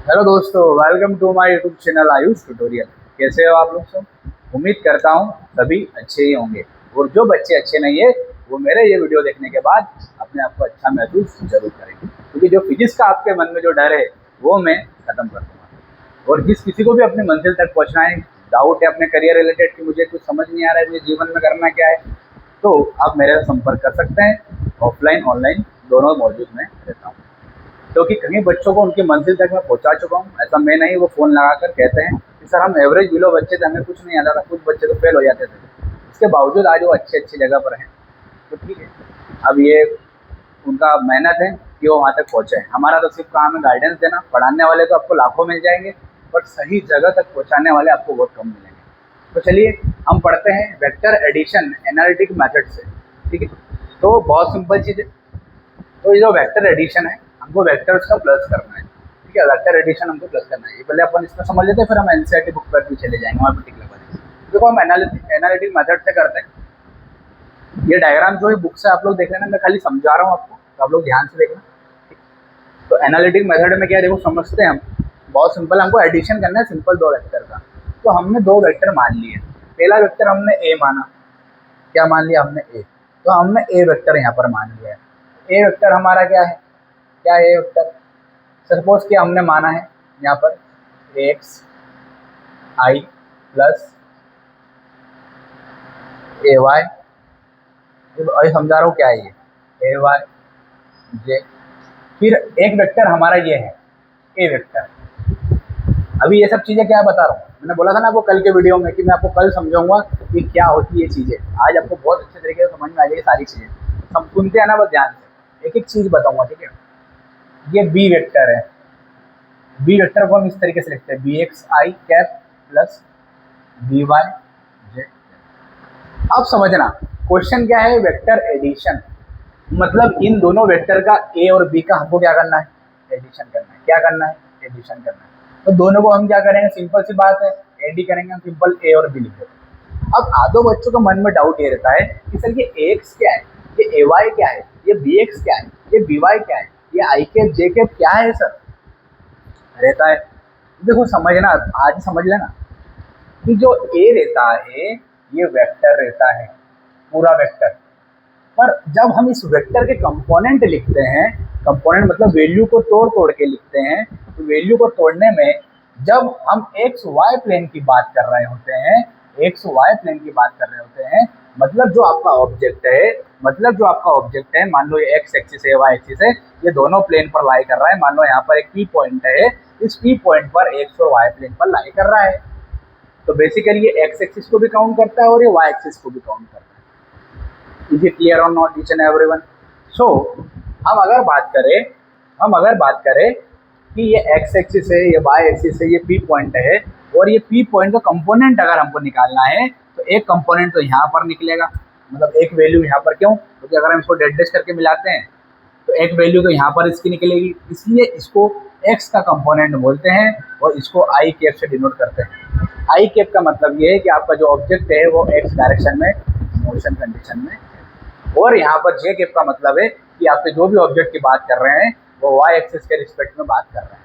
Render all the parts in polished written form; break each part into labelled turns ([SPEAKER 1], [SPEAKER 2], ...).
[SPEAKER 1] Hello दोस्तों, welcome to my YouTube channel Ayush tutorial. कैसे हो आप लोग सब? उम्मीद करता हूँ सभी अच्छे ही होंगे। और जो बच्चे अच्छे नहीं है वो मेरे ये वीडियो देखने के बाद अपने आप को अच्छा महसूस जरूर करेंगे, क्योंकि जो फिजिक्स का आपके मन में जो डर है वो मैं खत्म कर दूंगा। और जिस किसी को भी अपनी मंजिल तक पहुँचना है, डाउट है अपने करियर रिलेटेड कि मुझे कुछ समझ नहीं आ रहा है, मुझे जीवन में करना क्या है, तो आप मेरे से संपर्क कर सकते हैं। ऑफलाइन ऑनलाइन दोनों मौजूद मैं रहता हूँ, क्योंकि कई बच्चों को उनकी मंजिल तक मैं पहुंचा चुका हूँ। ऐसा मैं नहीं, वो फ़ोन लगाकर कहते हैं कि सर हम एवरेज बिलो बच्चे थे, हमें कुछ नहीं आता था, कुछ बच्चे तो फेल हो जाते थे। इसके बावजूद आज वो अच्छी अच्छी जगह पर हैं। तो ठीक है, अब ये उनका मेहनत है कि वो वहाँ तक पहुँचे। हमारा तो सिर्फ काम है गाइडेंस देना। पढ़ाने वाले तो आपको लाखों मिल जाएंगे, बट सही जगह तक पहुँचाने वाले आपको बहुत कम मिलेंगे। तो चलिए हम पढ़ते हैं वेक्टर एडिशन एनालिटिक मेथड से। ठीक है, तो बहुत सिंपल चीज़ है। तो ये जो वेक्टर एडिशन है, हमको वेक्टर्स का प्लस करना है। ठीक है, वेक्टर एडिशन हमको प्लस करना है। ये पहले अपन इसमें समझ लेते हैं, फिर हम एनसीईआरटी बुक पर भी चले जाएंगे, वहाँ पर टिक लगा। देखो हम एनालिटिक मेथड से करते हैं। ये डायग्राम जो है बुक से आप लोग देख लेना, मैं खाली समझा रहा हूँ आपको, तो आप लोग ध्यान से देखना। तो एनालिटिक मेथड में क्या है, देखो समझते हैं हम। बहुत सिंपल, हमको एडिशन करना है सिंपल दो वेक्टर का। तो हमने दो वेक्टर मान लिए। पहला वेक्टर हमने ए माना। क्या मान लिया हमने? ए। तो हमने ए वेक्टर यहाँ पर मान लिया है। ए वेक्टर हमारा क्या है? क्या है ए वेक्टर? सपोज कि हमने माना है यहाँ पर एक्स आई प्लस ए वाई। अभी समझा रहा हूँ क्या है ये, ए वाई जे। फिर एक वेक्टर हमारा ये है ए वेक्टर। अभी ये सब चीज़ें क्या बता रहा हूँ, मैंने बोला था ना आपको कल के वीडियो में कि मैं आपको कल समझाऊंगा कि क्या होती है ये चीज़ें। आज आपको बहुत अच्छे तरीके से समझ में आ जाएगी सारी चीज़ें। हम सुनते हैं ना, बस ध्यान से एक एक चीज़ बताऊंगा। ठीक है, ये बी वेक्टर है। बी वेक्टर को हम इस तरीके से लिखते हैं, बी एक्स आई कैप प्लस बी वाई जे। अब समझना क्वेश्चन क्या है, वेक्टर एडिशन। मतलब इन दोनों वेक्टर का ए और बी का हमको क्या करना है? एडिशन करना है। क्या करना है? एडिशन करना है। तो दोनों को हम क्या करेंगे? सिंपल सी बात है, एडी करेंगे हम, सिंपल ए और बी लिख देंगे। अब आधो बच्चों के मन में डाउट ये रहता है कि सर ये एक्स क्या है, ये ए वाई क्या है, ये बी एक्स क्या है, ये बी वाई क्या है, ये आई कैप जे कैप क्या है सर, रहता है। देखो समझना, आज समझ लेना कि जो ए रहता है ये वेक्टर रहता है, पूरा वेक्टर। पर जब हम इस वेक्टर के कंपोनेंट लिखते हैं, कंपोनेंट मतलब वैल्यू को तोड़ तोड़ के लिखते हैं, तो वैल्यू को तोड़ने में जब हम एक्स वाई प्लेन की बात कर रहे होते हैं, एक्स वाई प्लेन की बात कर रहे होते हैं, मतलब जो आपका ऑब्जेक्ट है, मान लो ये एक्स एक्सिस है, वाई एक्सिस है, ये दोनों प्लेन पर लाई कर रहा है। मान लो यहाँ पर एक पी पॉइंट है, इस पी पॉइंट पर एक्स और वाई प्लेन पर लाई कर रहा है। तो बेसिकली ये एक्स एक्सिस को भी काउंट करता है और ये वाई एक्सिस को भी काउंट करता है। इज इट क्लियर और नॉट ईच एंड एवरीवन? सो हम अगर बात करें कि ये एक्स एक्सिस है, ये वाई एक्सिस है, ये पी पॉइंट है, और ये पी पॉइंट का कंपोनेंट अगर हमको निकालना है तो एक कंपोनेंट तो यहाँ पर निकलेगा, मतलब एक वैल्यू यहाँ पर। क्यों? क्योंकि अगर हम इसको डेट डैश करके मिलाते हैं तो एक वैल्यू तो यहाँ पर इसकी निकलेगी, इसलिए इसको एक्स का कंपोनेंट बोलते हैं और इसको आई कैप से डिनोट करते हैं। आई कैप का मतलब ये है कि आपका जो ऑब्जेक्ट है वो एक्स डायरेक्शन में मोशन कंडीशन में, और यहाँ पर जे कैप का मतलब है कि आपके जो भी ऑब्जेक्ट की बात कर रहे हैं वो वाई एक्सिस के रिस्पेक्ट में बात कर रहे हैं।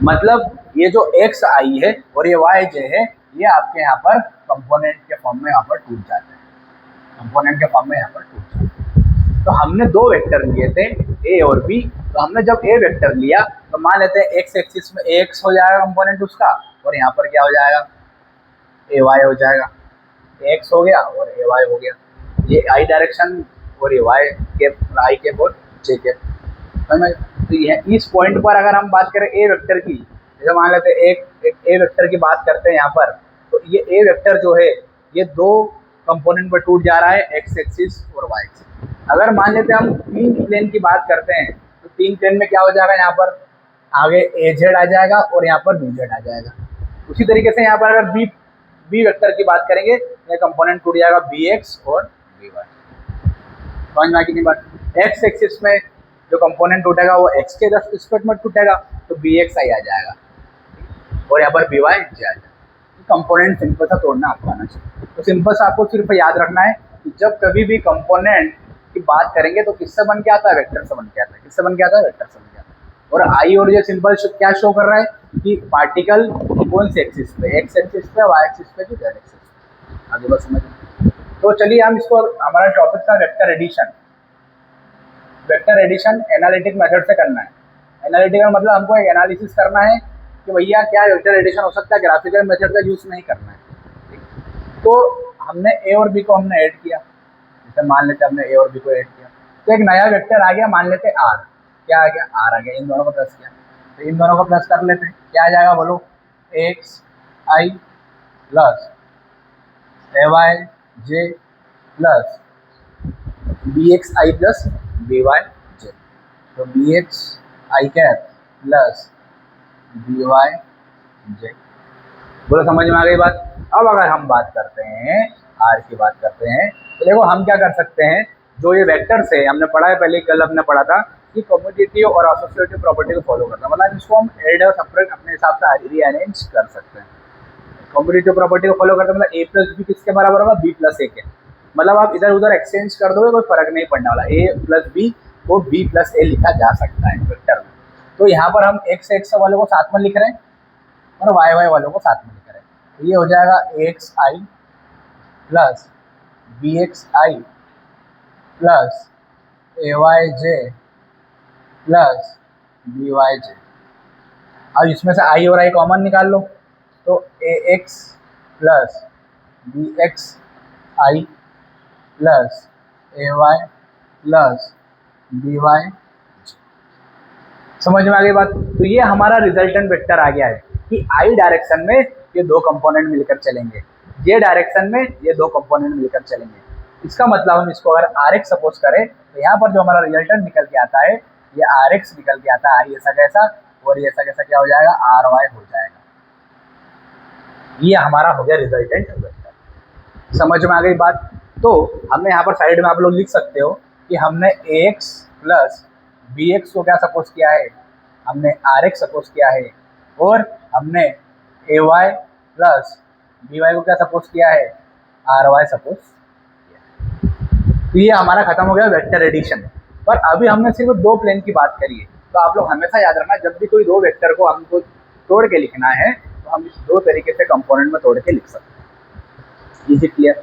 [SPEAKER 1] मतलब ये जो एक्स आई है और ये वाई जे है, ये आपके यहाँ पर कंपोनेंट के फॉर्म में यहाँ पर टूट जाते हैं, कंपोनेंट के फॉर्म में यहाँ पर टूट जाते हैं। तो हमने दो वेक्टर लिए थे ए और बी। तो हमने जब ए वेक्टर लिया तो मान लेते हैं एक्स एक्सिस में एक्स हो जाएगा कंपोनेंट उसका, और यहाँ पर क्या हो जाएगा? ए वाई हो जाएगा। एक्स हो गया और ए वाई हो गया, ये आई डायरेक्शन और ये वाई कैप, आई कैप और जे कैप। तो ये इस पॉइंट पर अगर हम बात करें ए वेक्टर की, जैसे मान लेते हैं एक ए वेक्टर की बात करते हैं यहाँ पर, तो ये ए वेक्टर जो है ये दो कंपोनेंट पर टूट जा रहा है, एक्स एक्सिस और वाई एक्सिस। अगर मान लेते हैं हम तीन प्लेन की बात करते हैं, तो तीन प्लेन में क्या हो जाएगा? यहाँ पर आगे ए जेड आ जाएगा और यहाँ पर बी जेड आ जाएगा। उसी तरीके से यहाँ पर अगर बी वेक्टर की बात करेंगे, ये कंपोनेंट टूट जाएगा बी एक्स और बी वाई। समझ में आ गई बात? एक्स एक्सिस में जो कंपोनेंट टूटेगा वो एक्स के रिस्पेक्ट में टूटेगा, तो बी एक्स आई आ जाएगा, और यहाँ पर बी वाई जे आ जाएगा। कंपोनेंट सिंपल सा तोड़ना आपको आना चाहिए। तो सिंपल सा आपको सिर्फ याद रखना है कि जब कभी भी कंपोनेंट की बात करेंगे तो किससे बन के आता है? वेक्टर से बन के आता है। किससे बन के आता है? वेक्टर से बन के आता है। और आई और ये सिंबल क्या शो कर रहा है कि पार्टिकल कौन से एक्सिस पे, एक्स एक्सिस पे, वाई एक्सिस पे कि जेड एक्सिस पे। आगे बात समझ। तो चलिए हम इसको, हमारा टॉपिक था vector addition. Vector addition analytic method से करना है। एनालिटिकल मतलब हमको एक एनालिसिस करना है कि भैया क्या वेक्टर एडिशन हो सकता है, ग्राफिकल मेथड का यूज नहीं करना है। तो हमने ए और बी को हमने ऐड किया, जैसे मान लेते हमने ए और बी को ऐड किया तो एक नया वेक्टर आ गया, मान लेते आर। क्या आ गया? आर आ गया। इन दोनों को प्लस किया तो इन दोनों को प्लस कर लेते हैं, क्या आ जाएगा बोलो? एक्स आई प्लस ए वाई जे प्लस बी एक्स आई प्लस बी वाई जे। तो बी एक्स आई कैप प्लस बी वाई जे। बोलो समझ में आ गई बात? अब अगर हम बात करते हैं आर की, बात करते हैं तो देखो हम क्या कर सकते हैं, जो ये वेक्टर्स है हमने पढ़ा है पहले, कल हमने पढ़ा था कि कम्यूटेटिव और एसोसिएटिव प्रॉपर्टी को फॉलो करना, मतलब इसको हम ऐड और सेपरेट अपने हिसाब से रीअरेंज कर सकते हैं। कम्यूटेटिव प्रॉपर्टी को फॉलो करते हैं मतलब ए प्लस बी किसके बराबर होगा? बी प्लस ए के। मतलब आप इधर उधर एक्सचेंज कर दोगे कोई फर्क नहीं पड़ने वाला, ए प्लस बी को बी प्लस ए लिखा जा सकता है वेक्टर में। तो यहाँ पर हम एक्स एक्स वालों को साथ में लिख रहे हैं और वाई वाई वालों को साथ में लिख रहे हैं। तो ये हो जाएगा ए एक्स आई प्लस बी एक्स आई प्लस ए वाई जे प्लस बी वाई जे। अब इसमें से आई और आई कॉमन निकाल लो, तो ए एक्स प्लस बी एक्स आई प्लस ए वाई प्लस बी वाई। समझ में आ गई बात? तो ये हमारा रिजल्टेंट वेक्टर आ गया है कि आई डायरेक्शन में ये दो कंपोनेंट मिलकर चलेंगे, ये डायरेक्शन में ये दो कंपोनेंट मिलकर चलेंगे। इसका मतलब हम इसको अगर आर एक्स सपोज करें तो यहाँ पर जो हमारा रिजल्टेंट निकल के आता है ये आर एक्स निकल के आता है, आई ऐसा कैसा और ये ऐसा कैसा क्या हो जाएगा? आर वाई हो जाएगा। ये हमारा हो गया रिजल्टेंट वेक्टर। समझ में आ गई बात? तो हमने यहाँ पर साइड में आप लोग लिख सकते हो कि हमने ए एक्स प्लस बी एक्स को क्या सपोज किया है? हमने आर एक्स सपोज किया है, और हमने ए वाई प्लस बी वाई को क्या सपोज किया है? आर वाई सपोज किया। तो ये हमारा खत्म हो गया वेक्टर एडिशन। पर अभी हमने सिर्फ दो प्लेन की बात करी है, तो आप लोग हमेशा याद रखना जब भी कोई दो वेक्टर को हमको तोड़ के लिखना है तो हम इस दो तरीके से कंपोनेंट में तोड़ के लिख सकते हैं। Is it clear?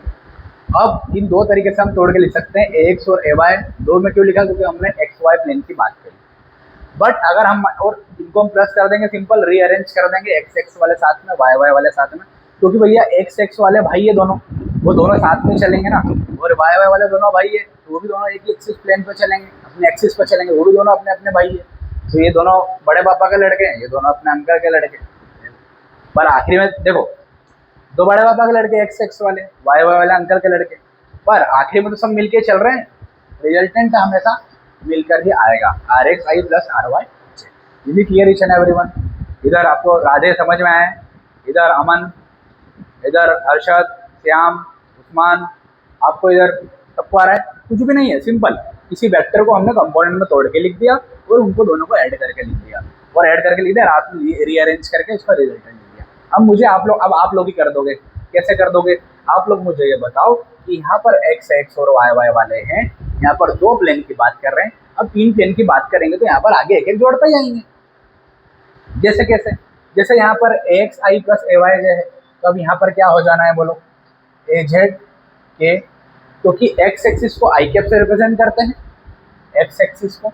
[SPEAKER 1] अब इन दो तरीके से हम तोड़ के लिख सकते हैं, ए एक्स और ए वाई। दो में क्यों लिखा? क्योंकि हमने एक्स वाई प्लेन की बात करी। बट अगर हम और इनको हम प्लस कर देंगे, सिंपल रीअरेंज कर देंगे, एक्स एक्स वाले साथ में, वाई वाई वाले साथ में, क्योंकि भैया एक्स एक्स वाले भाई ये दोनों, वो दोनों साथ में चलेंगे ना, और वाई वाई वाले दोनों भाई है तो वो भी दोनों एक ही एक्सिस प्लेन पे चलेंगे, अपने एक्सिस पे चलेंगे, वो भी दोनों अपने अपने भाई है। तो ये दोनों बड़े पापा के लड़के हैं, ये दोनों अपने अंकल के लड़के। पर आखिरी में देखो दो बड़े पापा के लड़के एक्स एक्स वाले, वाई वाई वाले अंकल के लड़के, पर आखिरी में तो सब मिलके चल रहे हैं। रिजल्टेंट हमेशा मिलकर ही आएगा, R x I plus are Y. ये क्लियर ईच एंड एवरीवन? इधर आपको राधे समझ में आए, इधर अमन, इधर हर्षद, श्याम, उस्मान, आपको इधर सबको आ रहा है? कुछ भी नहीं है, सिंपल किसी वेक्टर को हमने कंपोनेंट में तोड़ के लिख दिया और उनको दोनों को ऐड करके लिख दिया, और ऐड करके लिख दिया, रात में रीअरेंज करके इसका रिजल्टेंट लिख दिया। अब मुझे अब आप लोग ही कर दोगे। कैसे कर दोगे? आप लोग मुझे ये बताओ कि यहाँ पर एक्स एक्स और वाई वाई वाले हैं, यहाँ पर दो प्लेन की बात कर रहे हैं, अब तीन प्लेन की बात करेंगे तो यहाँ पर आगे एक एक जोड़ते जाएंगे। जैसे कैसे? जैसे यहाँ पर ए एक्स आई प्लस ए वाई है, तो अब यहाँ पर क्या हो जाना है बोलो? ए जेड के, क्योंकि एक्स एक्सिस को आई कैप से रिप्रेजेंट करते हैं, एक्स एक्सिस को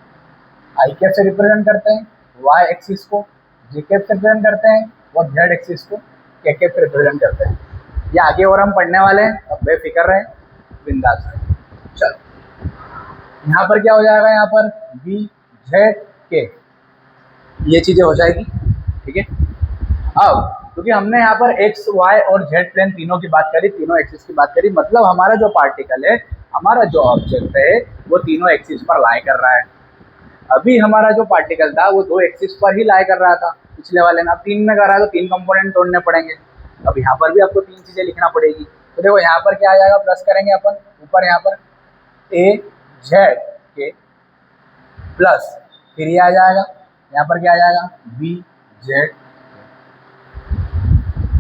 [SPEAKER 1] आई कैप से रिप्रेजेंट करते हैं, वाई एक्सिस को जे कैप से रिप्रेजेंट करते हैं, और जेड एक्सिस को के कैप से रिप्रेजेंट करते हैं। ये आगे और हम पढ़ने वाले हैं, अब बेफिक्र रहे, बिंदास रहे। चलो यहाँ पर क्या हो जाएगा? यहाँ पर बी जेड के, ये चीज़ें हो जाएगी, ठीक है। अब क्योंकि हमने यहाँ पर एक्स वाई और जेड प्लेन तीनों की बात करी, तीनों एक्सिस की बात करी, मतलब हमारा जो पार्टिकल है, हमारा जो ऑब्जेक्ट है वो तीनों एक्सिस पर लाई कर रहा है। अभी हमारा जो पार्टिकल था वो दो एक्सिस पर ही लाई कर रहा था पिछले वाले में, अब तीन में कर रहा है तो तीन कंपोनेंट तोड़ने पड़ेंगे। अब यहाँ पर भी आपको तीन चीज़ें लिखना पड़ेगी। तो देखो यहाँ पर क्या आ जाएगा? प्लस करेंगे अपन ऊपर, यहाँ पर ए जेड के प्लस, फिर ये आ जाएगा यहाँ पर क्या आ जाएगा? B Z.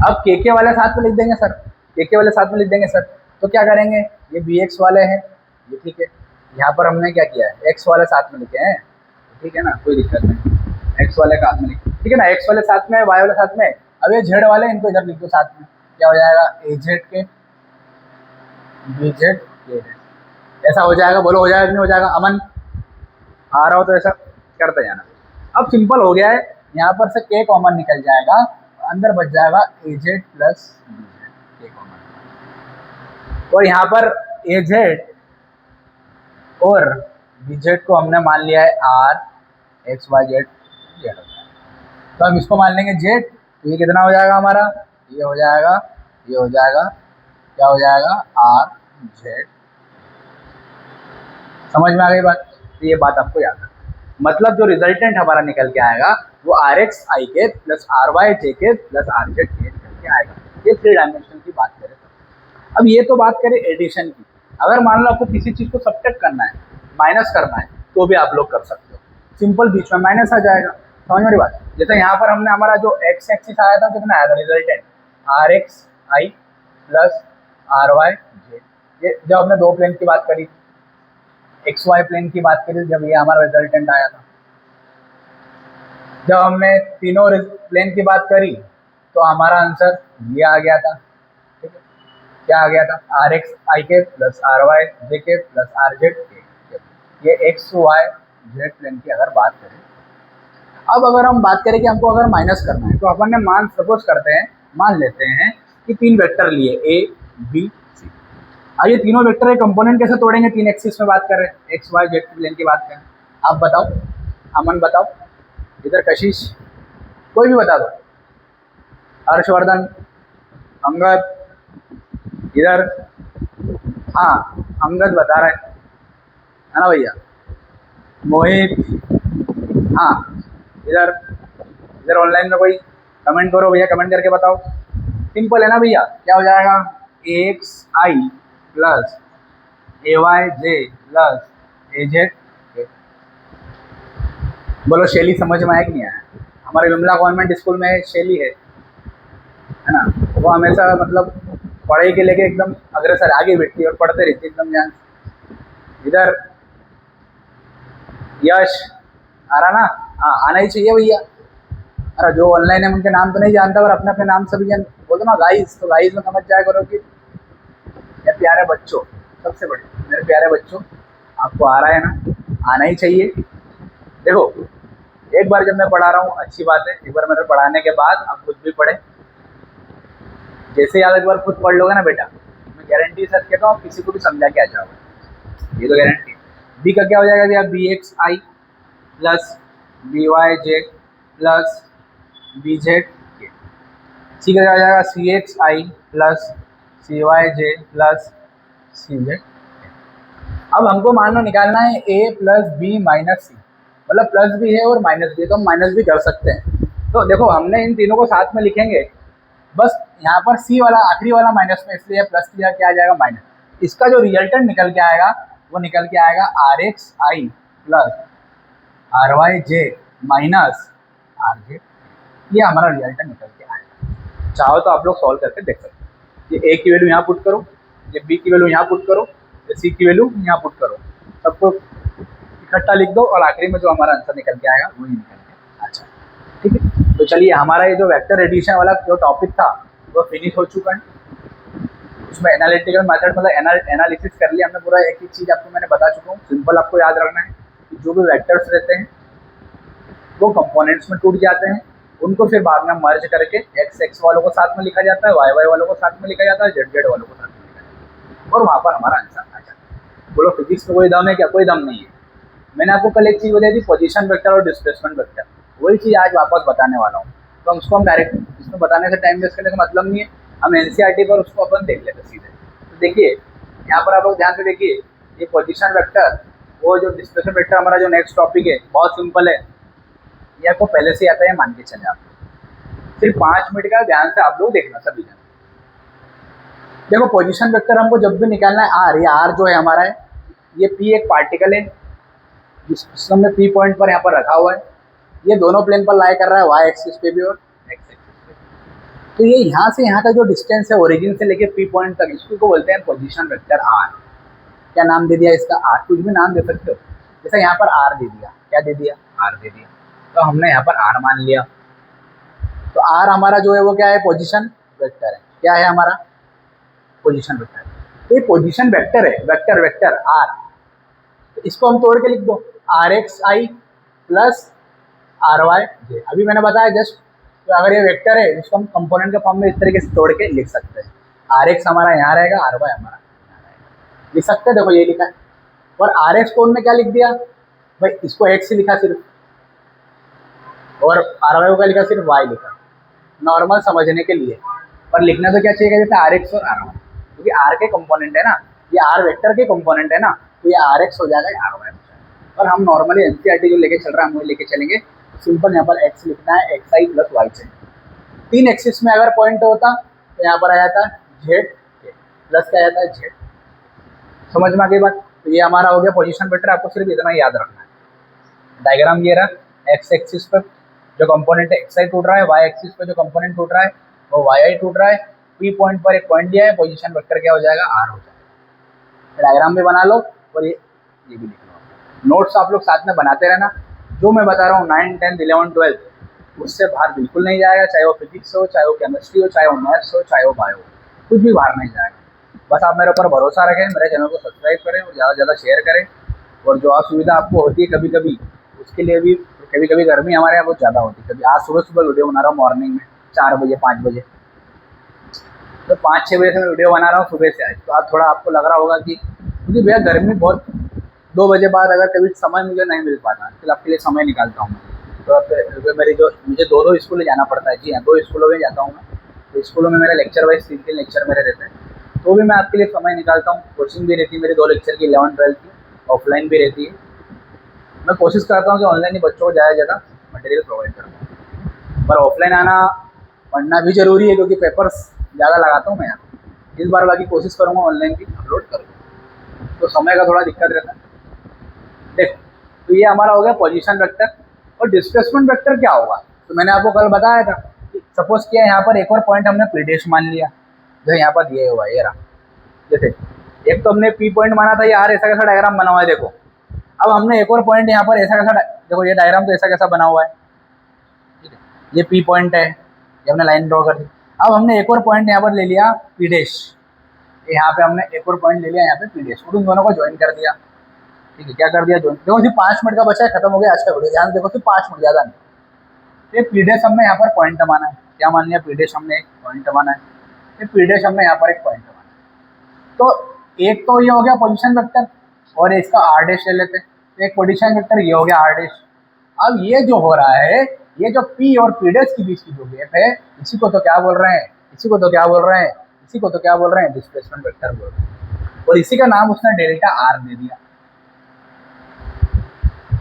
[SPEAKER 1] अब के वाले साथ में लिख देंगे सर, के वाले साथ में लिख देंगे सर, तो क्या करेंगे? ये बी एक्स वाले हैं, ये ठीक है। यहाँ पर हमने क्या किया है? एक्स वाले साथ में लिखे हैं, ठीक है ना, कोई दिक्कत नहीं। एक्स वाले का साथ में लिख, ठीक है ना, एक्स वाले साथ में है, वाई वाले साथ में है। अब ये जेड वाले इनको इधर लिख दो साथ में, क्या हो जाएगा ए जेड के बी जेड के, ऐसा हो जाएगा। बोलो हो जाएगा कि नहीं हो जाएगा? अमन आ रहा हो तो ऐसा करते जाना। अब सिंपल हो गया है, यहाँ पर से के कॉमन निकल जाएगा, अंदर बच जाएगा A Z plus B Z, के कॉमन। और यहाँ पर ए जेड और बी जेड को हमने मान लिया है R X Y Z Z, तो हम इसको मान लेंगे जेड। तो ये कितना हो जाएगा हमारा, ये हो जाएगा, ये हो जाएगा, क्या हो जाएगा आर जेड। समझ में आ गई बात? तो ये बात आपको याद है, मतलब जो रिजल्टेंट हमारा निकल के आएगा वो आर एक्स आई के प्लस आर वाई जे के प्लस आर जेड के निकल के आएगा। ये 3 डायमेंशन की बात करें तो। अब ये तो बात करें एडिशन की। अगर मान लो आपको किसी चीज़ को सब्ट्रैक्ट करना है, माइनस करना है, तो भी आप लोग कर सकते हो, सिंपल बीच में माइनस आ जाएगा। समझ मेरी बात? जैसे यहाँ पर हमने हमारा जो एक्स एक्सिस आया था कितना आया था रिजल्टेंट, आर एक्स आई प्लस आर वाई जे। ये जब हमने 2 प्लेन की बात करी, एक्स वाई प्लेन की बात करी, जब ये हमारा रिजल्टेंट आया था। जब हमने तीनों प्लेन की बात करी तो हमारा आंसर ये आ गया था, ठीक है? क्या आ गया था, आर एक्स आई के प्लस आर वाई जे के प्लस आर जेड के। ये एक्स वाई जेड प्लेन की अगर बात करें। अब अगर हम बात करें कि हमको अगर माइनस करना है, तो अपन ने मान सपोज करते हैं, मान लेते हैं कि 3 वेक्टर लिए ए बी सी। अब ये तीनों वेक्टर के कंपोनेंट कैसे तोड़ेंगे? 3 एक्सिस में बात कर रहे हैं, एक्स वाई जेड प्लेन की बात करें। आप बताओ, अमन बताओ, इधर कशिश, कोई भी बता दो, हर्षवर्धन, अंगद, इधर, हाँ अंगद बता रहे है ना भैया, मोहित, हाँ इधर, इधर ऑनलाइन में कोई कमेंट करो भैया, कमेंट करके बताओ। सिंपल है ना भैया, क्या हो जाएगा एक्स आई प्लस ए वाई जे प्लस ए जेड। बोलो शैली समझ में आया कि नहीं आया? हमारे विमला गवर्नमेंट स्कूल में शैली है ना, वो हमेशा मतलब पढ़ाई के लेके एकदम अग्रसर आगे बैठती है और पढ़ते रहती है एकदम ध्यान से। इधर यश आ रहा ना? हाँ आना ही चाहिए भैया। अरे जो ऑनलाइन है उनके नाम तो नहीं जानता, और अपने अपने नाम सभी जन बोल दो ना गाइस, तो गाइस में समझ जाया करो कि मेरे प्यारे बच्चों, सबसे बड़े मेरे प्यारे बच्चों, आपको आ रहा है ना, आना ही चाहिए। देखो एक बार जब मैं पढ़ा रहा हूँ अच्छी बात है, एक बार मेरे पढ़ाने के बाद आप खुद भी पढ़े, जैसे याद एक बार खुद पढ़ लोगे ना बेटा, मैं गारंटी सच कहता हूँ किसी को भी समझा के आ जाओगे, ये तो गारंटी। बी का क्या हो जाएगा भैया, बी एक्स आई plus B Y Z plus B Z के। सी का क्या हो जाएगा, सी एक्स आई plus C Y Z plus C Z. अब हमको मान लो निकालना है A plus B minus C, मतलब प्लस भी है और माइनस भी है, तो हम माइनस भी कर सकते हैं। तो देखो हमने इन तीनों को साथ में लिखेंगे, बस यहाँ पर सी वाला आखिरी वाला माइनस में, इसलिए प्लस किया, क्या आ जाएगा माइनस। इसका जो रिजल्टेंट निकल के आएगा वो निकल के आएगा आर एक्स आई plus R Y J minus R J. ये हमारा रिजल्टेंट निकल के आएगा। चाहो तो आप लोग सॉल्व करके देख सकते हो। ये ए की वैल्यू यहाँ पुट करो, ये बी की वैल्यू यहाँ पुट करो, ये सी की वैल्यू यहाँ पुट करो, सबको इकट्ठा लिख दो, और आखिरी में जो हमारा आंसर निकल के आएगा वही निकल के। अच्छा ठीक है, तो चलिए हमारा ये जो वेक्टर एडिशन वाला जो टॉपिक था वो फिनिश हो चुका है। उसमें एनालिटिकल मेथड मतलब एनालिसिस कर लिया हमने पूरा, एक एक चीज़ आपको मैंने बता चुका हूँ। सिंपल आपको याद रखना है कि जो भी वेक्टर्स रहते हैं वो कंपोनेंट्स में टूट जाते हैं, उनको फिर बाद में मर्ज करके एक्स एक्स वालों को साथ में लिखा जाता है, वाई वाई वालों को साथ में लिखा जाता है, जेड जेड वालों को साथ में लिखा जाता है, और वहाँ पर हमारा आंसर आ जाता है। बोलो फिजिक्स में कोई दम है क्या? कोई दम नहीं है। मैंने आपको कल एक चीज़ बताई थी, पोजीशन वेक्टर और डिस्प्लेसमेंट वेक्टर, वही चीज़ आज वापस बताने वाला हूँ। तो हम उसको हम डायरेक्ट इसमें बताने से टाइम वेस्ट करने का मतलब नहीं है, हम एनसीईआरटी पर उसको अपन देख लेते सीधे। तो देखिए यहाँ पर आप लोग ध्यान से देखिए, ये पोजीशन वेक्टर, वो जो डिस्प्लेसमेंट वेक्टर हमारा जो नेक्स्ट टॉपिक है, बहुत सिंपल है, ये आपको पहले से आता है मान के चले। आप सिर्फ 5 मिनट का ध्यान से आप लोग देखना सभी जन। देखो पोजीशन वेक्टर हमको जब भी निकालना है आर, ये आर जो है हमारा है, ये पी एक पार्टिकल है जिस हमने पी पॉइंट पर यहाँ पर रखा हुआ है, ये दोनों प्लेन पर लाई कर रहा है, वाई एक्सिस पे भी और एक्स एक्सिस पे। तो ये यहाँ से यहाँ का जो डिस्टेंस है ओरिजिन से लेके पी पॉइंट तक, इसको बोलते हैं पोजीशन वेक्टर आर। क्या नाम दे दिया इसका? आर, कुछ भी नाम दे सकते हो। जैसे यहाँ पर आर दे दिया, क्या दे दिया? आर दे दिया। तो हमने यहाँ पर आर मान लिया। तो आर हमारा जो है वो क्या है, पोजीशन वेक्टर है। क्या है हमारा, पोजीशन वेक्टर। तो ये पोजीशन वेक्टर है, वेक्टर वेक्टर आर। तो इसको हम तोड़ के लिख दो, आर एक्स आई प्लस आर वाई जे। अभी मैंने बताया जस्ट, तो अगर ये वेक्टर है इसको हम कंपोनेंट के फॉर्म में इस तरीके से तोड़ के लिख सकते हैं। आर एक्स हमारा यहाँ रहेगा, आर वाई हमारा यहाँ रहेगा, लिख सकते हैं। देखो ये लिखा है। और आर एक्स को हमने क्या लिख दिया भाई, इसको एक्स ही लिखा सिर्फ, और आर वाई को क्या लिखा, सिर्फ वाई लिखा, नॉर्मल समझने के लिए। पर लिखना तो क्या चाहिए, जैसे आर एक्स और आर वाई, क्योंकि आर के कंपोनेंट है ना, ये आर वेक्टर के कंपोनेंट है ना, तो ये आर एक्स हो जाएगा, आर वाई हो जाएगा। और हम नॉर्मली एनसीईआरटी जो लेके चल रहा है हम वही लेके चलेंगे। सिंपल यहाँ पर एक्स लिखना है, एक्स आई प्लस वाई से। 3 एक्सिस में अगर पॉइंट होता तो यहाँ पर आ जाता जेड प्लस क्या आता है जेड। समझ में आ गई बात। तो ये हमारा हो गया पोजीशन वेक्टर। आपको सिर्फ इतना याद रखना है। डायग्राम ये रहा, एक्स एक्सिस पर जो कंपोनेंट है एक्स आई टूट रहा है, वाई एक्सिस पर जो कंपोनेंट टूट रहा है वो वाई आई टूट रहा है। पी पॉइंट पर एक पॉइंट दिया है, पोजीशन वेक्टर क्या हो जाएगा, आर हो जाएगा। डायग्राम भी बना लो और ये भी लिख लो। नोट्स आप लोग साथ में बनाते रहना। जो मैं बता रहा हूँ 9, 10, 11, 12 उससे बाहर बिल्कुल नहीं जाएगा, चाहे वो फिजिक्स हो, चाहे वो केमिस्ट्री हो, चाहे वो मैथ्स हो, चाहे वो बायो हो, कुछ भी बाहर नहीं जाएगा। बस आप मेरे ऊपर भरोसा रखें, मेरे चैनल को सब्सक्राइब करें और ज़्यादा से ज़्यादा शेयर करें। और जो असुविधा आपको होती है कभी कभी, उसके लिए भी, कभी कभी गर्मी हमारे यहाँ बहुत ज़्यादा होती है। कभी आज सुबह सुबह वीडियो बना रहा हूँ मॉर्निंग में 4 बजे 5 बजे, तो 5-6 बजे से मैं वीडियो बना रहा हूँ सुबह से आज। तो आज थोड़ा आपको लग रहा होगा कि क्योंकि भैया गर्मी बहुत, 2 बजे बाद अगर कभी समय मुझे नहीं मिल पाता, फिर आपके लिए समय निकालता हूँ मैं। तो मेरी जो मुझे 2 स्कूल जाना पड़ता है, जी हाँ 2 स्कूलों में जाता हूँ मैं। तो स्कूलों में मेरे लेक्चर वाइज 3 लेक्चर मेरे रहते हैं, तो भी मैं आपके लिए समय निकालता हूँ। कोचिंग भी रहती है मेरी 2 लेक्चर की, 11, 12 की, ऑफलाइन भी रहती है। मैं कोशिश करता हूँ कि ऑनलाइन ही बच्चों को ज़्यादा से ज़्यादा मटेरियल प्रोवाइड करूँ, पर ऑफलाइन आना पढ़ना भी ज़रूरी है, क्योंकि पेपर्स ज़्यादा लगाता हूँ मैं यहाँ। इस बार बाकी कोशिश करूँगा ऑनलाइन भी अपलोड करूँगा, तो समय का थोड़ा दिक्कत रहता है। देखो, तो ये हमारा हो गया पोजीशन वेक्टर। और डिस्प्लेसमेंट वेक्टर क्या होगा, तो मैंने आपको कल बताया था कि सपोज किया यहाँ पर एक और पॉइंट हमने पी डैश मान लिया, जो यहाँ पर दिए हुआ है ये रहा। जैसे एक तो हमने पी पॉइंट माना था, यार ऐसा कैसा डायग्राम बना हुआ है देखो। अब हमने एक और पॉइंट यहाँ पर ऐसा कैसा, देखो ये डायग्राम तो ऐसा कैसा बना हुआ है, ठीक है, ये पी पॉइंट है, ये हमने लाइन ड्रॉ कर दी। अब हमने एक और पॉइंट यहाँ पर ले लिया पी डैश, यहाँ पे हमने एक और पॉइंट ले लिया यहाँ पे पी डैश, और उन दोनों को ज्वाइन कर दिया। ठीक है, क्या कर दिया, ज्वाइन। देखो सिर्फ 5 मिनट का बचा है, खत्म हो गया आज का वीडियो। ध्यान देखो, सिर्फ 5 मिनट, ज़्यादा नहीं। ये पी डैश हमने यहाँ पर पॉइंट माना है, क्या मान लिया, पी डैश हमने एक पॉइंट माना है, ये पी डैश हमने यहाँ पर एक पॉइंट माना है। तो एक तो ये हो गया पोजीशन वेक्टर, और इसका आर डैश ले लेते हैं, तो एक पोजीशन वेक्टर ये हो गया आर डैश। अब ये जो हो रहा है, ये जो पी और पी डैश के बीच की जो गैप है, इसी को तो क्या बोल रहे हैं, इसी को तो क्या बोल रहे हैं, इसी को तो क्या बोल रहे हैं, डिस्प्लेसमेंट वेक्टर बोल रहे हैं। और इसी का नाम उसने डेल्टा आर दे दिया।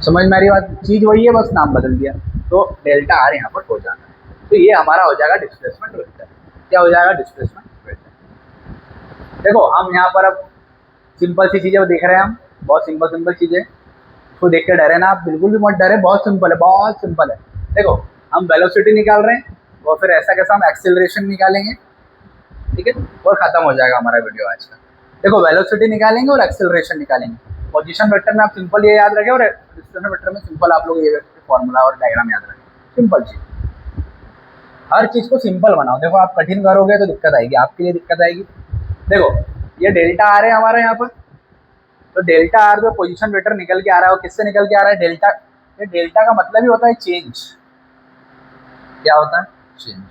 [SPEAKER 1] समझ में आ रही बात, चीज वही है, बस नाम बदल दिया। तो डेल्टा आर यहाँ पर हो जाता है। तो ये हमारा हो जाएगा डिस्प्लेसमेंट वेक्टर। क्या हो जाएगा, डिस्प्लेसमेंट वेक्टर। देखो हम यहाँ पर अब सिंपल सी चीजें देख रहे हैं, हम बहुत सिंपल चीजें, उसको देख के डरे ना आप, बिल्कुल भी मत डरे, बहुत सिंपल है, बहुत सिंपल है। देखो हम वेलोसिटी निकाल रहे हैं, और फिर ऐसा कैसा हम एक्सेलरेशन निकालेंगे, ठीक है, और खत्म हो जाएगा हमारा वीडियो आज का। देखो वेलोसिटी निकालेंगे और एक्सेलरेशन निकालेंगे। पोजीशन वेक्टर में आप सिंपल ये याद रखें, और डिस्प्लेसमेंट वेक्टर में सिंपल आप लोग ये फॉर्मूला और डायग्राम याद रखें। सिंपल चीज, हर चीज को सिंपल बनाओ। देखो आप कठिन करोगे तो दिक्कत आएगी, आपके लिए दिक्कत आएगी। देखो ये डेल्टा आर है हमारे यहाँ पर, तो डेल्टा आर जो पोजीशन वेक्टर निकल के आ रहा है वो किससे निकल के आ रहा है, डेल्टा। ये डेल्टा का मतलब ही होता है चेंज। क्या होता है, चेंज।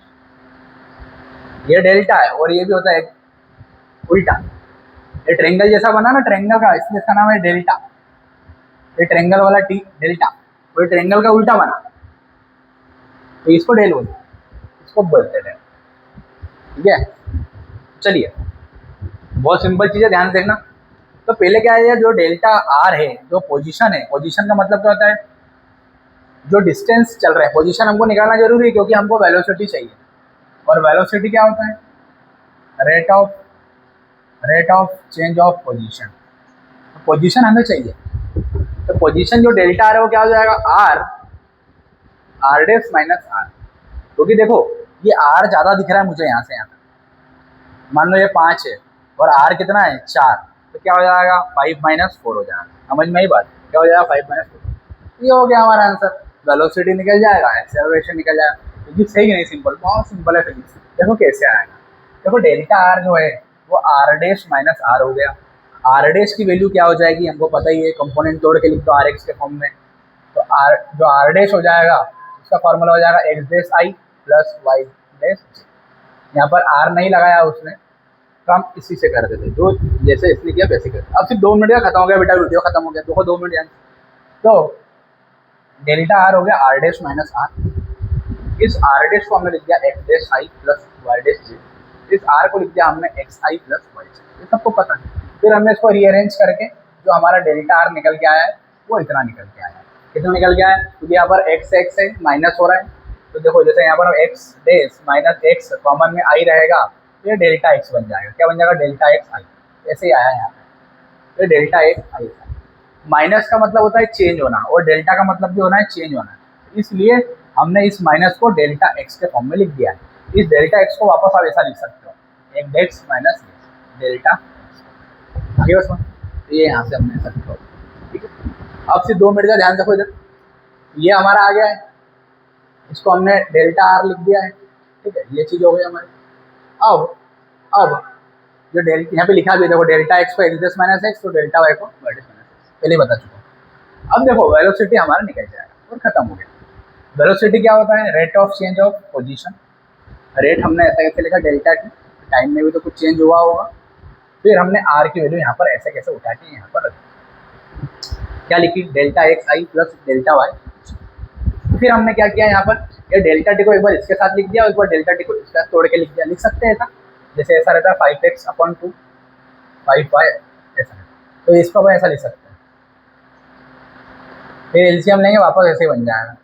[SPEAKER 1] ये डेल्टा है, और ये भी होता है उल्टा। ये ट्रेंगल जैसा बना ना, ट्रेंगल का, इसलिए इसका नाम है डेल्टा। ये ट्रेंगल वाला टी डेल्टा, और ट्रेंगल का उल्टा बना, तो इसको डेल बोलते, इसको बोलते हैं। ठीक है, चलिए बहुत सिंपल चीज है, ध्यान से देखना। तो पहले क्या है, जो डेल्टा आर है, जो पोजीशन है, पोजीशन का मतलब क्या होता है, जो डिस्टेंस चल रहा है, पोजीशन हमको निकालना जरूरी है, क्योंकि हमको वेलोसिटी चाहिए। और वेलोसिटी क्या होता है, rate of change of position. Position हमें चाहिए, तो पोजीशन जो डेल्टा आर है वो क्या हो जाएगा, आर डैश माइनस आर। क्योंकि देखो ये आर ज़्यादा दिख रहा है मुझे यहाँ से यहाँ तक, मान लो ये 5 है और आर कितना है 4, तो क्या हो जाएगा 5 - 4 हो जाएगा। समझ में आई बात, क्या हो जाएगा 5 - 4। ये हो गया हमारा आंसर। वेलोसिटी निकल जाएगा, एक्सेलरेशन निकल जाएगा। फिजिक्स है कि नहीं सिंपल, बहुत सिंपल है फिजिक्स। देखो कैसे आएगा, देखो डेल्टा आर जो है वो आर डैश माइनस आर हो गया। आर डैश की वैल्यू क्या हो जाएगी हमको पता ही है, कंपोनेंट तोड़ के लिख दो आर एक्स के फॉर्म में। तो आर जो आर डैश हो जाएगा उसका फॉर्मूला हो जाएगा x dash i plus y dash j. यहाँ पर आर नहीं लगाया उसने, तो हम इसी से कर देते, जो जैसे इसने किया वैसे कर। अब सिर्फ 2 मिनट का खत्म हो गया बेटा, वीडियो खत्म हो गया, देखो 2 मिनट। तो डेल्टा आर हो गया आर डैश माइनस आर। इस आर डैश को हमने लिख दिया x dash i plus y dash j. इस आर को लिख दिया हमने एक्स आई प्लस वाई जे, ये सबको पता है। फिर हमने इसको रीअरेंज करके जो हमारा डेल्टा आर निकल के आया है वो इतना निकल के आया है। कितना निकल के आया है, क्योंकि यहाँ पर एक्स एक्स है, माइनस हो रहा है। तो देखो जैसे यहाँ पर x dash minus x common में आई रहेगा, तो ये डेल्टा एक्स बन जाएगा। क्या बन जाएगा, डेल्टा एक्स आई। ऐसे ही आया है यहाँ पे, तो डेल्टा एक्स आई। माइनस का मतलब होता है चेंज होना, और डेल्टा का मतलब भी होना है चेंज होना। इसलिए हमने इस माइनस को डेल्टा एक्स के फॉर्म में लिख दिया है। इस डेल्टा एक्स को वापस आप ऐसा लिख सकते हो, एक एक्स माइनस डेल्टा आगे उसमें, तो ये यहाँ से हमने ऐसा लिखा। ठीक है, अब सिर्फ 2 मिनट का ध्यान रखो इधर। ये हमारा आ गया है, इसको हमने डेल्टा आर लिख दिया है। ठीक है, ये चीज़ हो गई हमारी। अब जो डेल्टा यहाँ पे लिखा भी है, देखो डेल्टा एक्स को एक्स डैश माइनस एक्स, तो डेल्टा वाई को वाई डैश माइनस एक्स, पहले बता चुका हूँ। अब देखो वेलोसिटी हमारा निकल जाएगा और खत्म हो गया। वेलोसिटी क्या होता है, rate of change of position. Rate हमने ऐसा कैसे लिखा, डेल्टा टी, टाइम में भी तो कुछ चेंज हुआ होगा। फिर हमने आर की वैल्यू यहाँ पर ऐसे कैसे उठा के यहाँ पर रखी, क्या लिखी, डेल्टा एक्स आई प्लस डेल्टा वाई। फिर हमने क्या किया यहाँ पर, ये डेल्टा टी को एक बार इसके साथ लिख दिया और एक बार डेल्टा टी को इसके साथ तोड़ के लिख दिया। लिख सकते हैं ऐसा, जैसे ऐसा रहता है 5x/2 5y ऐसा, तो इसको अपन ऐसा लिख सकते हैं। फिर एलसीएम लेंगे वापस ऐसे बन जाएगा,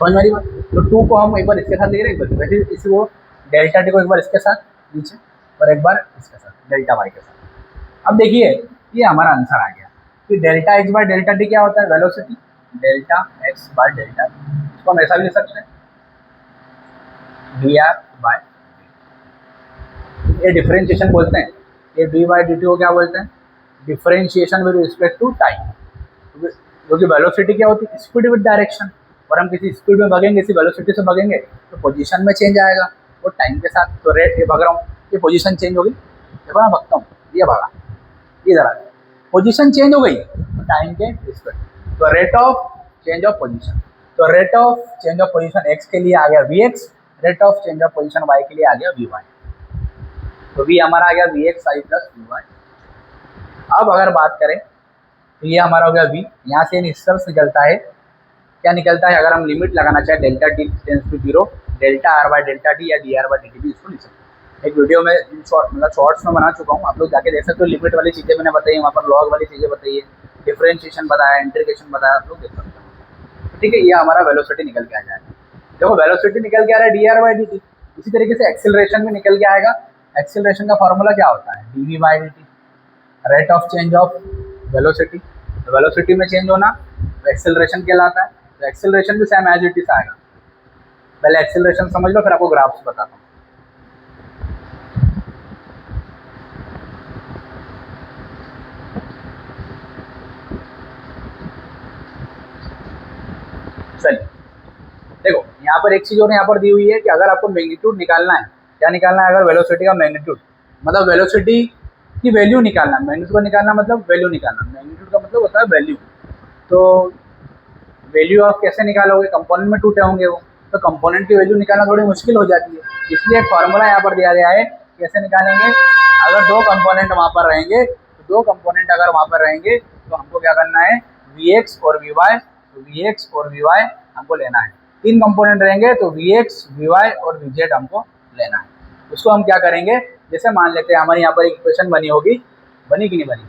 [SPEAKER 1] समझ मेरी बात। तो 2 को हम एक बार इसके साथ लिख रहे हैं, वैसे इसी को डेल्टा टी को एक बार इसके साथ नीचे और एक बार इसके साथ डेल्टा वाई के साथ। अब देखिए ये हमारा आंसर आ गया कि delta x bye delta T क्या होता है, velocity delta x bye delta T. इसको हम ऐसा भी लिख सकते हैं डी आर बाय, ये डिफरेंशिएशन बोलते हैं। ये डी बाई डी टी को क्या बोलते हैं, differentiation with respect to time. क्योंकि वेलोसिटी क्या होती है, स्पीड विद डायरेक्शन, और हम किसी स्पीड में भागेंगे, किसी वेलोसिटी से भागेंगे तो पोजीशन में चेंज आएगा और टाइम के साथ। तो रेट ये भाग रहा हूँ, ये पोजीशन चेंज हो गई, देखो ना भागता हूँ, ये भागा, ये जरा पोजीशन चेंज हो गई टाइम के रिस्पेक्ट, तो rate of change of position. तो rate of change of position x के लिए आ गया we x, rate of change of position y के लिए आ गया वी वाई। तो वी हमारा आ गया we x I plus we Y. अब अगर बात करें तो ये हमारा हो गया वी, यहाँ से निष्कर्ष निकलता है, क्या निकलता है, अगर हम लिमिट लगाना चाहे delta t tends to 0, delta r by delta t या d r by d t भी इसको लिख सकते हैं। एक वीडियो में मतलब शॉर्ट्स में बना चुका हूँ, आप लोग जाके देख सकते हो। लिमिट वाली चीज़ें मैंने बताई, वहाँ पर लॉग वाली चीज़ें बताई है, डिफरेंशिएशन बताया, इंटीग्रेशन बताया, आप लोग देख सकते हो। ठीक है, ये हमारा वेलोसिटी निकल के आ जाएगा। देखो वेलोसिटी निकल के आ रहा है D R by D T. इसी तरीके से एक्सेलरेशन भी निकल के आएगा। एक्सेलरेशन का फॉर्मूला क्या होता है, D we by D T, rate of change of velocity. तो वेलोसिटी में चेंज होना तो एक्सेलरेशन कहलाता है। तो एक्सेलरेशन भी सेम एज इट इज आएगा। पहले एक्सेलरेशन समझ लो, फिर आपको ग्राफ्स बताता हूँ। चलिए देखो, यहाँ पर एक चीज़ और यहाँ पर दी हुई है कि अगर आपको मैग्नीट्यूड निकालना है, क्या निकालना है, अगर वेलोसिटी का मैग्नीट्यूड मतलब वेलोसिटी की वैल्यू निकालना, मैग्नीट्यूड को निकालना मतलब वैल्यू निकालना, मैग्नीट्यूड का मतलब होता है वैल्यू। तो वैल्यू आप कैसे निकालोगे, कंपोनेंट में टूटे होंगे वो, तो कंपोनेंट की वैल्यू निकालना थोड़ी मुश्किल हो जाती है। इसलिए एक फार्मूला यहाँ पर दिया गया है, कैसे निकालेंगे। अगर 2 कंपोनेंट वहाँ पर रहेंगे, तो 2 कंपोनेंट अगर वहाँ पर रहेंगे तो हमको क्या करना है, वी एक्स और वी वाई, तो वी एक्स और वी वाई हमको लेना है। 3 कंपोनेंट रहेंगे तो वी एक्स वी वाई और वी जेड हमको लेना है। उसको हम क्या करेंगे, जैसे मान लेते हैं हमारे यहाँ पर एक इक्वेशन बनी होगी, बनी कि नहीं बनी,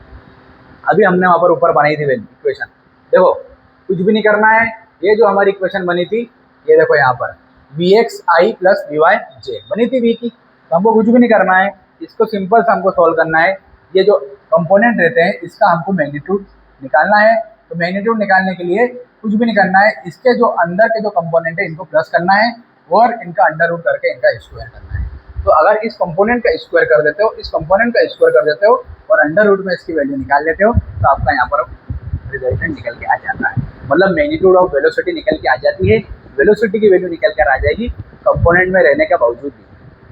[SPEAKER 1] अभी हमने वहाँ पर ऊपर बनाई थी इक्वेशन। देखो कुछ भी नहीं करना है, ये जो हमारी इक्वेशन बनी थी, ये देखो यहाँ पर v x I plus we y j बनी थी वी की। तो हमको कुछ भी नहीं करना है, इसको सिंपल से हमको सॉल्व करना है। ये जो कंपोनेंट रहते हैं इसका हमको मैग्नीट्यूड निकालना है। तो मैग्नीट्यूड निकालने के लिए कुछ भी नहीं करना है, इसके जो अंदर के जो कंपोनेंट है इनको प्लस करना है और इनका अंडर रूट करके इनका स्क्वायर करना है। तो अगर इस कंपोनेंट का स्क्वायर कर देते हो, इस कंपोनेंट का स्क्वायर कर देते हो और अंडर रूट में इसकी वैल्यू निकाल लेते हो, तो आपका यहाँ पर रिजल्टेंट निकल के आ जाता है। मतलब मैग्नीट्यूड ऑफ वेलोसिटी निकल के आ जाती है, वेलोसिटी की वैल्यू निकल कर आ जाएगी कंपोनेंट में रहने के बावजूद भी।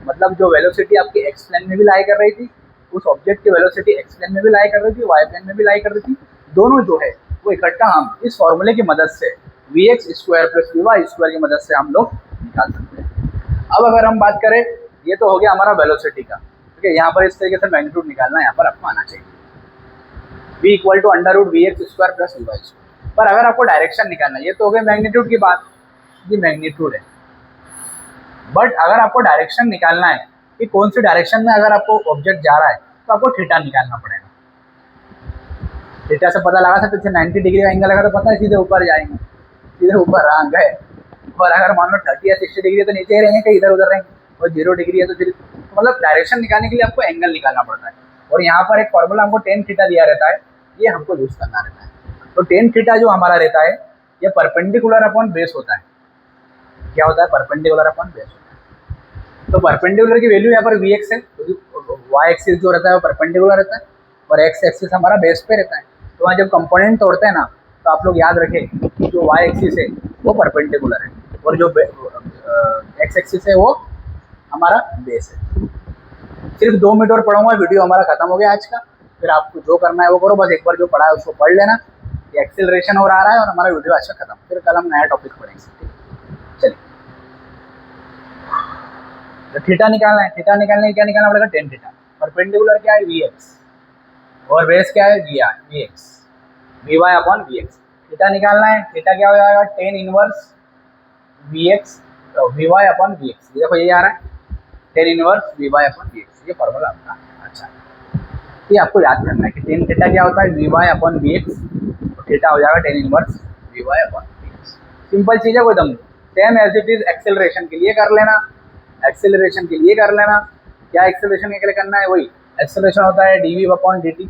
[SPEAKER 1] मतलब जो वेलोसिटी आपकी एक्स प्लेन में भी लाई कर रही थी, उस ऑब्जेक्ट की वेलोसिटी एक्स प्लेन में भी लाई कर रही थी, वाई प्लेन में भी लाई कर रही थी, दोनों जो है वो इकट्ठा हम इस फॉर्मूले की मदद से V X square plus we Y square की मदद से हम लोग निकाल सकते हैं। अब अगर हम बात करें, ये तो हो गया हमारा वेलोसिटी का, ठीक है। यहाँ पर इस तरीके से मैग्नीट्यूड निकालना यहाँ पर आपको आना चाहिए, v equal to under root V X square plus we Y square. पर अगर आपको डायरेक्शन निकालना है, ये तो हो गया मैग्नीट्यूड की बात, ये मैग्नीट्यूड है। बट अगर आपको डायरेक्शन निकालना है कि कौन सी डायरेक्शन में अगर आपको ऑब्जेक्ट जा रहा है, तो आपको थीटा निकालना पड़ेगा। थीटा से पता लगा सकते थे 90 डिग्री का एंगल लगा तो पता है सीधे ऊपर जाएंगे, सीधे ऊपर गए। और अगर मान लो 30 या 60 डिग्री है तो नीचे ही रहेंगे, कहीं इधर उधर रहेंगे, और 0 डिग्री है तो फिर मतलब डायरेक्शन निकालने के लिए आपको एंगल निकालना पड़ता है। और यहाँ पर एक फॉर्मूला हमको टेन थीटा दिया रहता है, ये हमको यूज करना रहता है। तो टेन थीटा जो हमारा रहता है, ये परपेंडिकुलर अपॉन बेस होता है। क्या होता है? परपेंडिकुलर अपॉन बेस होता है। तो परपेंडिकुलर की वैल्यू यहाँ पर वी एक्स है, क्योंकि वाई एक्सिस जो रहता है वो परपेंडिकुलर रहता है और एक्स एक्सिस हमारा बेस पे रहता है। तो वहाँ जब कंपोनेंट तोड़ते हैं ना, तो आप लोग याद रखें जो वाई एक्सिस है वो परपेंडिकुलर है और जो एक्स एक्सिस है वो हमारा बेस है। सिर्फ 2 मिनट और पढ़ाऊंगा, वीडियो हमारा खत्म हो गया आज का। फिर आपको जो करना है वो करो, बस एक बार जो पढ़ा है उसको पढ़ लेना। ये एक्सेलरेशन और आ रहा है और हमारा वीडियो आज का खत्म। फिर कल हम नया टॉपिक पढ़ेंगे। चलिए, तो थीटा निकालना है। थीटा निकालने के क्या निकालना पड़ेगा? Tan theta. परपेंडिकुलर क्या है? वी एक्स और बेस क्या है? V R, V X, V Y upon we X. Theta निकालना है। थीटा क्या हो जाएगा? Tan inverse V X V Y upon we X. देखो ये आ रहा है, tan inverse we Y upon we X, ये फॉर्मूला आपका। अच्छा, ये आपको याद करना है कि टेन थीटा क्या होता है? V Y upon we x. तो थीटा हो जाएगा tan inverse we Y upon we x. Simple चीज़ है, कोई दम। Same as it is acceleration के लिए कर लेना, एक्सेलरेशन के लिए कर लेना। क्या एक्सेलरेशन के लिए करना है? वही एक्सेलरेशन होता है D v upon d t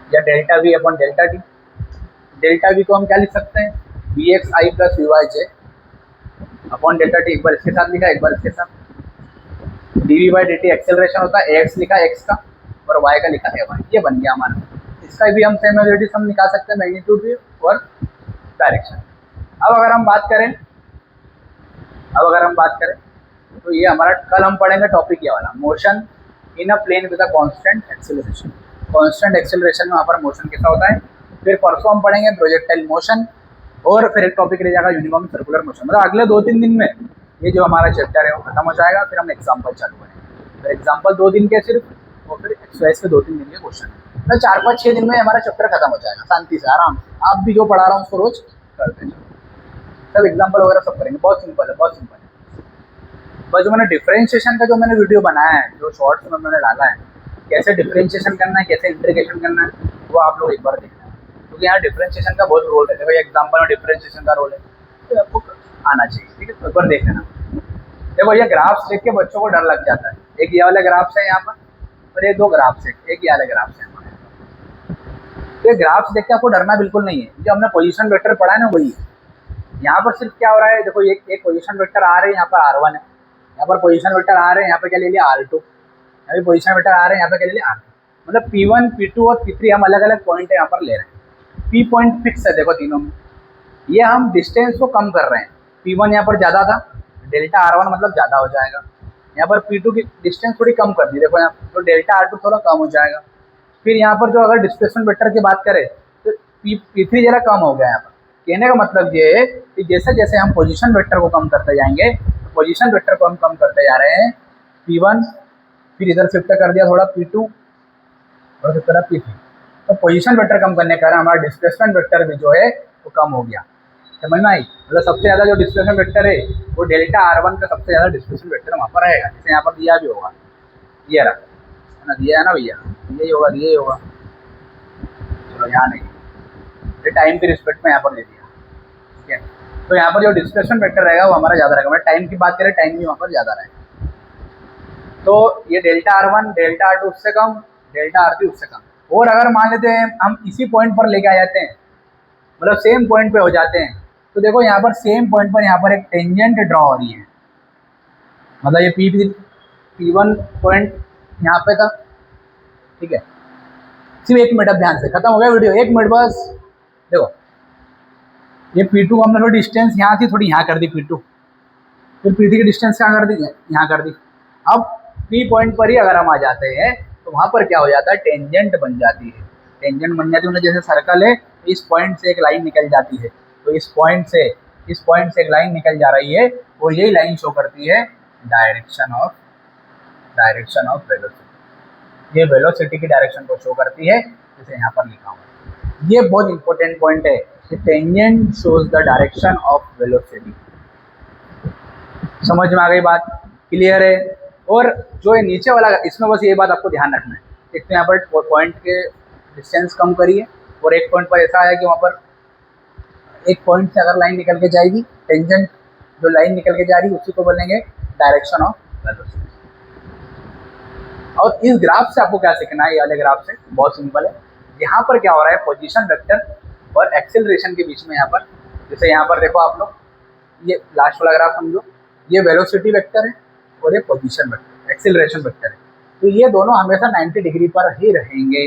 [SPEAKER 1] या delta v upon delta t. Delta v को हम क्या लिख सकते हैं? V x I plus we y j upon delta t. एक बार इसके साथ लिखा, एक बार इसके साथ। D we by D t acceleration होता है, एक्स लिखा एक्स का और वाई का लिखा है वाई। ये बन गया हमारा। इसका भी हम सेम एज इट इज हम निकाल सकते हैं, मैग्नीट्यूड भी और डायरेक्शन। अब अगर हम बात करें तो ये हमारा कल हम पढ़ेंगे टॉपिक ये वाला, motion in a plane with a constant acceleration. Constant acceleration में वहाँ पर मोशन कैसा होता है। फिर परसों हम पढ़ेंगे प्रोजेक्टाइल मोशन और फिर एक टॉपिक रह जाएगा यूनिफॉर्म सर्कुलर मोशन। मतलब अगले 2-3 दिन में ये जो हमारा चैप्टर है वो खत्म हो जाएगा। फिर हम एग्जाम्पल चालू करेंगे। फिर एग्जाम्पल 2 दिन के सिर्फ और फिर एक्सरसाइज के 2-3 दिन के क्वेश्चन। मतलब 4-5-6 दिन में हमारा चैप्टर खत्म हो जाएगा शांति से, आराम से। आप भी जो पढ़ा रहा हूँ उसको रोज करते जाओ। सब एग्जाम्पल वगैरह सब करेंगे, बहुत सिंपल है, बहुत सिंपल है। बस जो मैंने डिफरेंशिएशन का जो मैंने वीडियो बनाया है, जो शॉर्ट्स में मैंने डाला है, कैसे डिफरेंशिएशन करना है, कैसे इंटीग्रेशन करना है, वो आप लोग एक बार देखना है। क्योंकि यहाँ डिफरेंशिएशन का बहुत रोल है। देखो एग्जाम्पल में डिफरेंशिएशन का रोल है, तो आपको आना चाहिए, ठीक है। तो एक बार देख लेना। देखो ये ग्राफ्स देख के बच्चों को डर लग जाता है। एक ये वाले ग्राफ्स है यहाँ पर और ये 2 ग्राफ्स है, एक ये वाले ग्राफ्स है। तो ये ग्राफ्स देख के आपको डरना बिल्कुल नहीं है। जो हमने पोजीशन वेक्टर पढ़ा है ना, वही है। यहाँ पर सिर्फ क्या हो रहा है, देखो एक पोजीशन वेक्टर आ रहे हैं, यहाँ पर R1 है, यहाँ पर पोजीशन वेक्टर आ रहे हैं, यहाँ पे क्या ले लिया R2, यहाँ पे पोजीशन वेक्टर आ रहे हैं, यहाँ पे क्या ले लिया R3। मतलब P1, P2 और P3 हम अलग अलग पॉइंट यहाँ पर ले रहे हैं। P पॉइंट फिक्स है देखो तीनों में। ये हम डिस्टेंस को कम कर रहे हैं। P1 यहाँ पर ज़्यादा था, डेल्टा R1 मतलब ज़्यादा हो जाएगा। यहाँ पर P2 की डिस्टेंस थोड़ी कम कर दी, देखो यहाँ तो डेल्टा R2 थोड़ा कम हो जाएगा। फिर यहाँ पर जो अगर डिस्प्लेसमेंट वेक्टर की बात करें तो P3 जरा कम हो गया। यहाँ पर कहने का मतलब ये है कि जैसे जैसे हम पोजीशन वेक्टर को कम करते जाएंगे, पोजीशन वेक्टर को हम कम करते जा रहे हैं। P1 फिर इधर शिफ्ट कर दिया थोड़ा P2 और शिफ्ट करा P3। तो पोजीशन वेक्टर कम करने के कारण हमारा डिस्प्लेसमेंट वेक्टर भी जो है वो कम हो गया। समझ में आई? मतलब सबसे ज़्यादा जो डिस्प्लेसमेंट वेक्टर है वो डेल्टा R1 का सबसे ज़्यादा डिस्प्लेसमेंट वेक्टर वहाँ पर रहेगा। जैसे यहाँ पर दिया भी होगा, ये रहा है ना, दिया है ना भैया, यही होगा, यही होगा। चलो यहाँ नहीं, ये टाइम की रिस्पेक्ट में यहाँ पर ले दिया, ठीक है। तो यहाँ पर जो डिस्प्लेसमेंट वेक्टर रहेगा वो हमारा ज़्यादा रहेगा। मतलब टाइम की बात करें, टाइम भी वहाँ पर ज़्यादा रहेगा। तो ये डेल्टा R1, डेल्टा R2 उससे कम, डेल्टा R3 उससे कम। और अगर मान लेते हैं हम इसी पॉइंट पर लेके आ जाते हैं, मतलब सेम पॉइंट पे हो जाते हैं, तो देखो यहाँ पर सेम पॉइंट पर यहाँ पर एक टेंजेंट ड्रॉ हो रही है। मतलब ये P1 पॉइंट यहाँ पे था, ठीक है। सिर्फ 1 मिनट, अब ध्यान से, खत्म हो गया वीडियो, 1 मिनट बस। देखो ये P2 हमने थोड़ी डिस्टेंस यहाँ थी, थोड़ी यहाँ कर दी P2, फिर P3 की डिस्टेंस क्या कर दी, यहाँ कर दी। अब P पॉइंट पर ही अगर हम आ जाते हैं तो वहाँ पर क्या हो जाता है, टेंजेंट बन जाती है। टेंजेंट बन जाती है मतलब जैसे सर्कल है, इस पॉइंट से एक लाइन निकल जाती है, तो इस पॉइंट से एक लाइन निकल जा रही है, और यही लाइन शो करती है डायरेक्शन ऑफ वेलोसिटी। ये वेलोसिटी की डायरेक्शन को शो करती है, जैसे यहाँ पर लिखा हुआ है। ये बहुत इंपॉर्टेंट पॉइंट है कि tangent shows the direction of velocity. समझ में आ गई बात, क्लियर है। और जो है नीचे वाला, इसमें बस ये बात आपको ध्यान रखना है, एक तो यहाँ पर पॉइंट के डिस्टेंस कम करिए, और एक पॉइंट पर ऐसा है कि वहाँ पर एक पॉइंट से अगर लाइन निकल के जाएगी, टेंजेंट जो लाइन निकल के जा रही है उसी को बोलेंगे डायरेक्शन ऑफ वेलोसिटी। और इस ग्राफ से आपको क्या सीखना है, ये वाले ग्राफ से बहुत सिंपल है। यहाँ पर क्या हो रहा है, पोजीशन वेक्टर और एक्सेलरेशन के बीच में, यहाँ पर जैसे यहाँ पर देखो आप लोग, ये लास्ट वाला ग्राफ समझो, ये वेलोसिटी वेक्टर है और ये पोजीशन वेक्टर, एक्सेलरेशन वेक्टर है। तो ये दोनों हमेशा 90 डिग्री पर ही रहेंगे।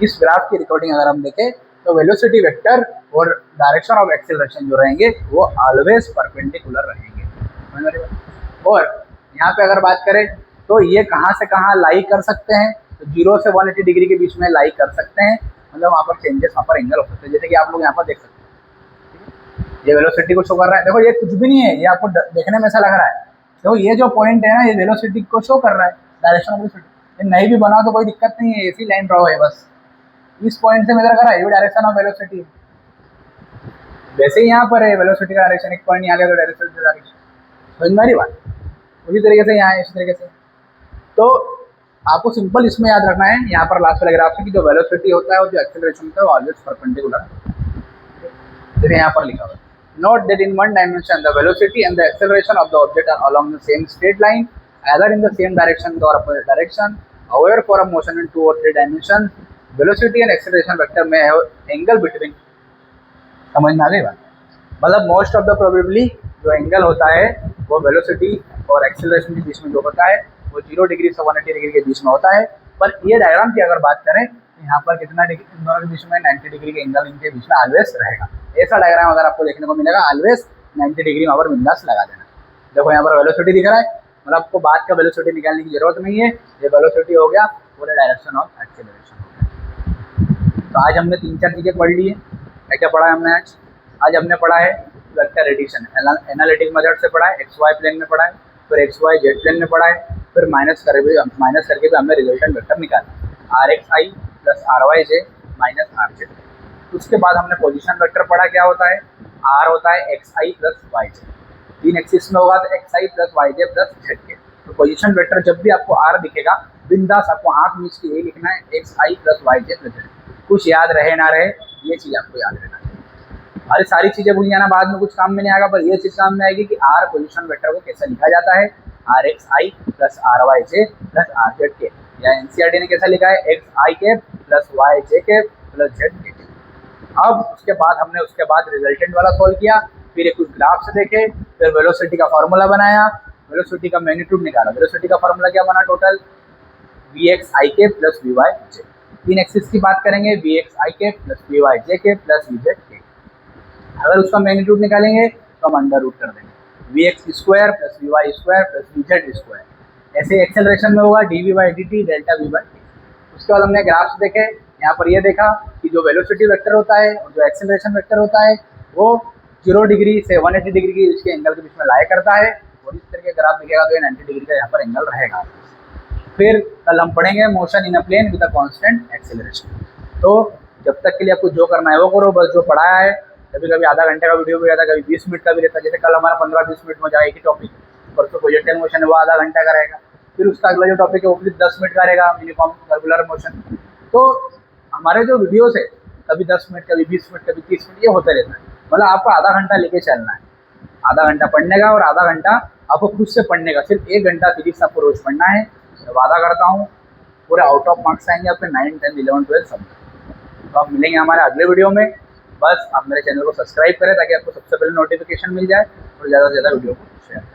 [SPEAKER 1] इस ग्राफ की रिकॉर्डिंग अगर हम देखें तो वेलोसिटी वेक्टर और डायरेक्शन ऑफ एक्सेलरेशन जो रहेंगे वो ऑलवेज परपेंडिकुलर रहेंगे। और यहाँ पे अगर बात करें तो ये कहाँ से कहाँ लाई कर सकते हैं, तो 0 से 180 डिग्री के बीच में लाई कर सकते हैं, मतलब वहाँ पर चेंजेस, वहाँ पर एंगल हो सकते हैं, जैसे कि आप लोग यहाँ पर देख सकते हैं। ये वेलोसिटी को शो कर रहा है, देखो ये कुछ भी नहीं है, ये आपको देखने में ऐसा लग रहा है, तो ये जो पॉइंट है ना, ये वेलोसिटी को शो कर रहा है, डायरेक्शन ऑफ वेलोसिटी। ये नहीं भी बनाओ तो कोई दिक्कत नहीं है, ऐसी लाइन ड्रॉ है बस, इस पॉइंट से मेजर करा है, ये डायरेक्शन ऑफ वेलोसिटी। वैसे ही यहाँ पर है वेलोसिटी का डायरेक्शन, एक पॉइंट यहाँ गया तो डायरेक्शन, समझ में आ रही बात। उसी तरीके से यहाँ है, इसी तरीके से। तो आपको सिंपल इसमें याद रखना है, यहाँ पर लास्ट वाले ग्राफ से, कि जो वेलोसिटी होता है और जो एक्सेलरेशन होता है वो ऑलवेज परपेंडिकुलर। जैसे यहाँ पर लिखा हुआ है, note that in one dimension the velocity and the acceleration of the object are along the same straight line, either in the same direction or opposite direction. However, for a motion in 2 or 3 dimensions, velocity and acceleration vector may have angle between. समझ में आ गई बात, मतलब most of the probably जो angle होता है वो velocity और एक्सेलरेशन के बीच में जो होता है वो 0 डिग्री से 180 डिग्री के बीच में होता है। पर ये डायग्राम की अगर बात करें तो यहाँ पर कितना डिग्री, इन दोनों के बीच में 90 डिग्री के एंगल इनके बीच में ऑलवेज रहेगा। ऐसा डायग्राम अगर आपको देखने को मिलेगा, ऑलवेज 90 डिग्री वहाँ पर बिंदास लगा देना। देखो यहाँ पर वेलोसिटी दिख रहा है, मतलब आपको बाद का वेलोसिटी निकालने की जरूरत नहीं है, ये वेलोसिटी हो गया, पूरे डायरेक्शन ऑफ एक्सेलरेशन हो गया। तो आज हमने 3-4 चीज़ें पढ़ ली है। क्या क्या पढ़ा है हमने आज हमने पढ़ा है वेक्टर एडिशन, एनालिटिक मेथड से पढ़ा है, XY प्लेन में पढ़ा है, फिर XYZ प्लेन में पढ़ा है, फिर माइनस करके भी हमने रिजल्टेंट वेक्टर निकाला, RXI plus RYJ minus RZ। उसके बाद हमने पोजिशन वेक्टर पढ़ा, क्या होता है, R होता है XI प्लस YJ, 3 एक्सिस में होगा तो XI plus YJ plus ZK। तो पोजीशन वेक्टर जब भी आपको R दिखेगा, बिंदास आपको आँख मीच के ये लिखना है XI plus YJ plus ZK। कुछ याद रहे ना रहे, ये चीज़ आपको याद रहना चाहिए। अरे सारी चीज़ें भूल जाना, बाद में कुछ काम में नहीं आएगा, पर ये चीज़ काम में आएगी कि R पोजीशन वेक्टर को कैसे लिखा जाता है, RXI plus RYJ plus RZK, या NCERT ने कैसा लिखा है, XI plus YJ plus ZK। अब उसके बाद रिजल्टेंट वाला सॉल्व किया, फिर कुछ ग्राफ से देखे, फिर वेलोसिटी का फार्मूला बनाया, वेलोसिटी का मैग्नीट्यूड निकाला। वेलोसिटी का फार्मूला क्या बना, total Vxik plus Vyj। 3 axis की बात करेंगे, Vxik plus Vyjk plus Vzk। अगर उसका मैग्नीट्यूड निकालेंगे तो हम अंडर रूट कर देंगे, Vx square plus Vy square plus Vz square. ऐसे एक्सेलरेशन में होगा dV/dt डेल्टा V/t। उसके बाद हमने ग्राफ से देखे, यहाँ पर ये देखा कि जो वेलोसिटी वेक्टर होता है और जो एक्सेलरेशन वेक्टर होता है वो 0 डिग्री से 180 डिग्री के इसके एंगल के बीच में लाया करता है, और इस तरह के ग्राफ दिखेगा तो ये 90 डिग्री का यहाँ पर एंगल रहेगा। फिर कल हम पढ़ेंगे motion in a plane with a constant acceleration. तो जब तक के लिए आपको जो करना है वो करो, बस जो पढ़ाया है। कभी कभी आधा घंटे का वीडियो भी रहता है, कभी 20 मिनट का भी रहता है, जैसे कल हमारा 15-20 मिनट में जाएगी टॉपिक, परसों प्रोजेक्टिव मोशन है वो आधा घंटा का रहेगा, फिर उसका अगला जो टॉपिक है वो फिर 10 मिनट का रहेगा, यूनिफॉर्म सर्कुलर मोशन। तो हमारे जो वीडियोस है कभी 10 मिनट, कभी 20 मिनट, कभी 30 मिनट, ये होते रहता है। मतलब आपको आधा घंटा लेके चलना है, आधा घंटा पढ़ने का और आधा घंटा आपको खुद से पढ़ने का। सिर्फ 1 घंटा फिजिक्स आपको रोज पढ़ना है। मैं वादा करता हूँ पूरे आउट ऑफ मार्क्स आएंगे आपके 9, 10, 11, 12 सब। तो आप मिलेंगे हमारे अगले वीडियो में। बस आप मेरे चैनल को सब्सक्राइब करें ताकि आपको सबसे पहले नोटिफिकेशन मिल जाए और ज़्यादा से ज़्यादा वीडियो को शेयर करें।